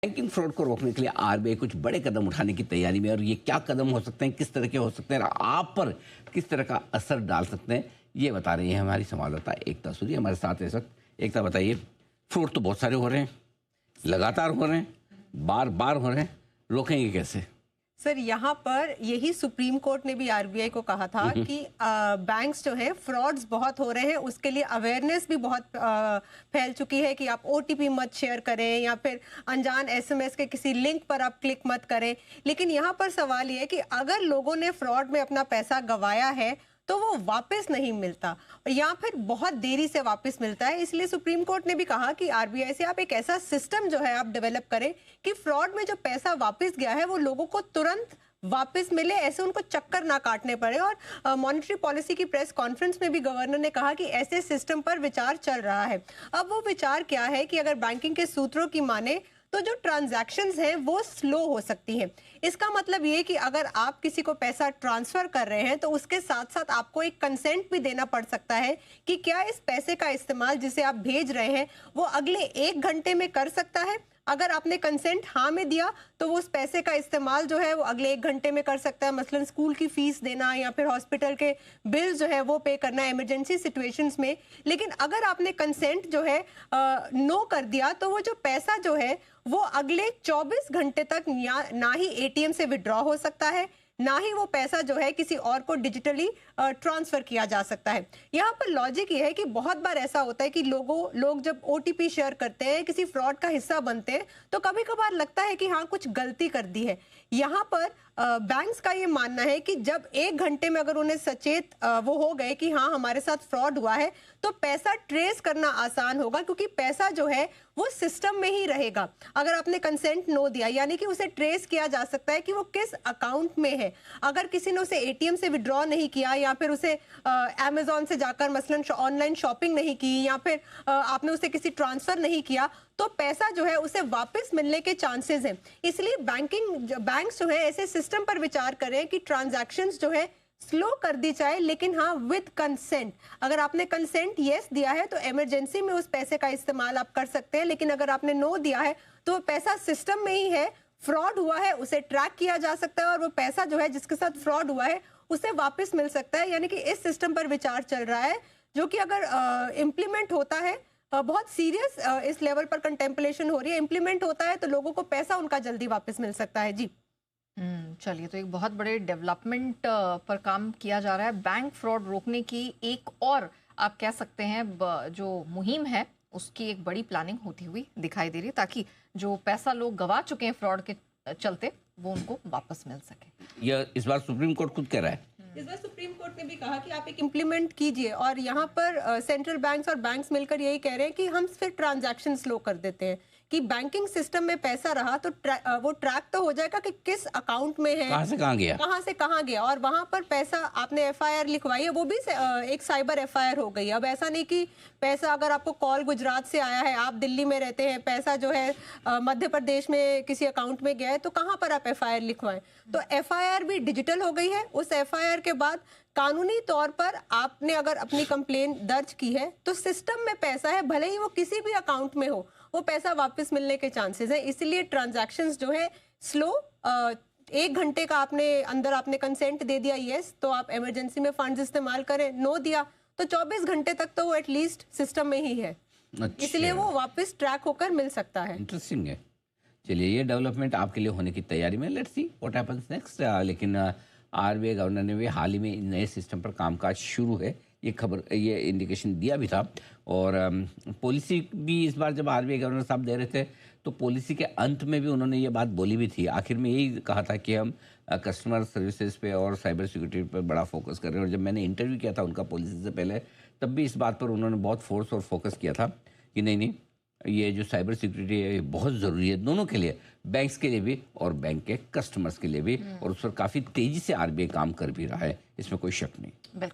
Banking fraud को रोकने के लिए आरबीआई कुछ बड़े कदम उठाने की तैयारी में है और ये क्या कदम हो सकते हैं, किस तरह के हो सकते हैं और आप पर किस तरह का असर डाल सकते हैं, ये बता रही है हमारी संवाददाता एकता सूरी हमारे साथ इस वक्त। एकता, बताइए, फ्रॉड तो बहुत सारे हो रहे हैं, लगातार हो रहे हैं, बार बार हो रहे हैं, रोकेंगे कैसे? सर, यहाँ पर यही सुप्रीम कोर्ट ने भी आरबीआई को कहा था कि बैंक्स जो है फ्रॉड्स बहुत हो रहे हैं, उसके लिए अवेयरनेस भी बहुत फैल चुकी है कि आप ओटीपी मत शेयर करें या फिर अनजान एसएमएस के किसी लिंक पर आप क्लिक मत करें। लेकिन यहाँ पर सवाल ये है कि अगर लोगों ने फ्रॉड में अपना पैसा गंवाया है तो वो वापस नहीं मिलता या फिर बहुत देरी से वापस मिलता है। इसलिए सुप्रीम कोर्ट ने भी कहा कि आरबीआई से आप एक ऐसा सिस्टम जो है आप डेवलप करें कि फ्रॉड में जो पैसा वापस गया है वो लोगों को तुरंत वापस मिले, ऐसे उनको चक्कर ना काटने पड़े। और मॉनेटरी पॉलिसी की प्रेस कॉन्फ्रेंस में भी गवर्नर ने कहा कि ऐसे सिस्टम पर विचार चल रहा है। अब वो विचार क्या है कि अगर बैंकिंग के सूत्रों की माने तो जो ट्रांजैक्शंस हैं वो स्लो हो सकती हैं। इसका मतलब ये कि अगर आप किसी को पैसा ट्रांसफर कर रहे हैं तो उसके साथ साथ आपको एक कंसेंट भी देना पड़ सकता है कि क्या इस पैसे का इस्तेमाल जिसे आप भेज रहे हैं वो अगले 1 घंटे में कर सकता है। अगर आपने कंसेंट हाँ में दिया तो वो उस पैसे का इस्तेमाल जो है वो अगले 1 घंटे में कर सकता है, मसलन स्कूल की फीस देना या फिर हॉस्पिटल के बिल जो है वो पे करना इमरजेंसी सिचुएशंस में। लेकिन अगर आपने कंसेंट जो है नो कर दिया तो वो जो पैसा जो है वो अगले 24 घंटे तक ना ही एटीएम से विड्रॉ हो सकता है, ना ही वो पैसा जो है किसी और को डिजिटली ट्रांसफर किया जा सकता है। यहाँ पर लॉजिक ये है कि बहुत बार ऐसा होता है कि लोग जब ओटीपी शेयर करते हैं, किसी फ्रॉड का हिस्सा बनते हैं, तो कभी कभार लगता है कि हाँ कुछ गलती कर दी है। यहाँ पर बैंक्स का ये मानना है कि जब 1 घंटे में अगर उन्हें सचेत वो हो गए कि हाँ हमारे साथ फ्रॉड हुआ है तो पैसा ट्रेस करना आसान होगा, क्योंकि पैसा जो है वो सिस्टम में ही रहेगा। अगर आपने कंसेंट नो दिया यानी कि उसे ट्रेस किया जा सकता है कि वो किस अकाउंट में है। अगर किसी ने उसे एटीएम से विड्रॉ नहीं किया या फिर उसे अमेजोन से जाकर मसलन ऑनलाइन शॉपिंग नहीं की या फिर आपने उसे किसी ट्रांसफर नहीं किया तो पैसा जो है उसे वापस मिलने के चांसेस हैं। इसलिए बैंक्स जो है ऐसे सिस्टम पर विचार करें कि ट्रांजैक्शंस जो है स्लो कर दी जाए, लेकिन हाँ विद कंसेंट। अगर आपने कंसेंट यस दिया है तो इमरजेंसी में उस पैसे का इस्तेमाल आप कर सकते हैं, लेकिन अगर आपने नो दिया है तो पैसा सिस्टम में ही है, फ्रॉड हुआ है उसे ट्रैक किया जा सकता है और वो पैसा जो है जिसके साथ फ्रॉड हुआ है उसे वापस मिल सकता है। यानी कि इस सिस्टम पर विचार चल रहा है जो कि अगर इम्प्लीमेंट होता है, बहुत सीरियस इस लेवल पर कंटेम्पलेशन हो रही है, इम्प्लीमेंट होता है तो लोगों को पैसा उनका जल्दी वापस मिल सकता है। जी चलिए, तो एक बहुत बड़े डेवलपमेंट पर काम किया जा रहा है। बैंक फ्रॉड रोकने की एक और आप कह सकते हैं जो मुहिम है उसकी एक बड़ी प्लानिंग होती हुई दिखाई दे रही है, ताकि जो पैसा लोग गंवा चुके हैं फ्रॉड के चलते वो उनको वापस मिल सके। यह इस बार सुप्रीम कोर्ट खुद कह रहा है। इस बार सुप्रीम कोर्ट ने भी कहा कि आप एक इम्प्लीमेंट कीजिए, और यहाँ पर सेंट्रल बैंक्स और बैंक्स मिलकर यही कह रहे हैं कि हम फिर ट्रांजैक्शन स्लो कर देते हैं कि बैंकिंग सिस्टम में पैसा रहा तो वो ट्रैक तो हो जाएगा कि किस अकाउंट में है, कहाँ से कहाँ गया, कहाँ से कहाँ गया। और वहां पर पैसा आपने एफआईआर लिखवाई है, वो भी एक साइबर एफआईआर हो गई। अब ऐसा नहीं कि पैसा अगर आपको कॉल गुजरात से आया है, आप दिल्ली में रहते हैं, पैसा जो है मध्य प्रदेश में किसी अकाउंट में गया है, तो कहाँ पर आप एफआईआर लिखवाएं। तो एफआईआर भी डिजिटल हो गई है। उस एफआईआर के बाद कानूनी तौर पर आपने अगर अपनी कंप्लेन दर्ज की है तो सिस्टम में पैसा है, भले ही वो किसी भी अकाउंट में हो, वो पैसा वापस मिलने के चांसेस हैं। इसलिए ट्रांजैक्शंस जो है स्लो, 1 घंटे का आपने कंसेंट दे दिया यस तो आप इमरजेंसी में फंड्स इस्तेमाल करें, नो दिया तो 24 घंटे तक तो वो एटलीस्ट सिस्टम में ही है। अच्छा। इसलिए वो वापस ट्रैक होकर मिल सकता है। इंटरेस्टिंग है। चलिए, ये डेवलपमेंट आपके लिए होने की तैयारी में, let's see what happens next. लेकिन आरबीआई गवर्नर ने भी हाल ही में नए सिस्टम पर कामकाज शुरू है, ये इंडिकेशन दिया भी था। और पॉलिसी भी इस बार जब आरबीआई गवर्नर साहब दे रहे थे तो पॉलिसी के अंत में भी उन्होंने ये बात बोली भी थी। आखिर में यही कहा था कि हम कस्टमर सर्विसेज पे और साइबर सिक्योरिटी पे बड़ा फोकस कर रहे हैं। और जब मैंने इंटरव्यू किया था उनका पॉलिसी से पहले, तब भी इस बात पर उन्होंने बहुत फोर्स और फोकस किया था कि नहीं, ये जो साइबर सिक्योरिटी है ये बहुत ज़रूरी है दोनों के लिए, बैंक्स के लिए भी और बैंक के कस्टमर्स के लिए भी। और उस पर काफ़ी तेज़ी से आरबीआई काम कर भी रहा है, इसमें कोई शक नहीं।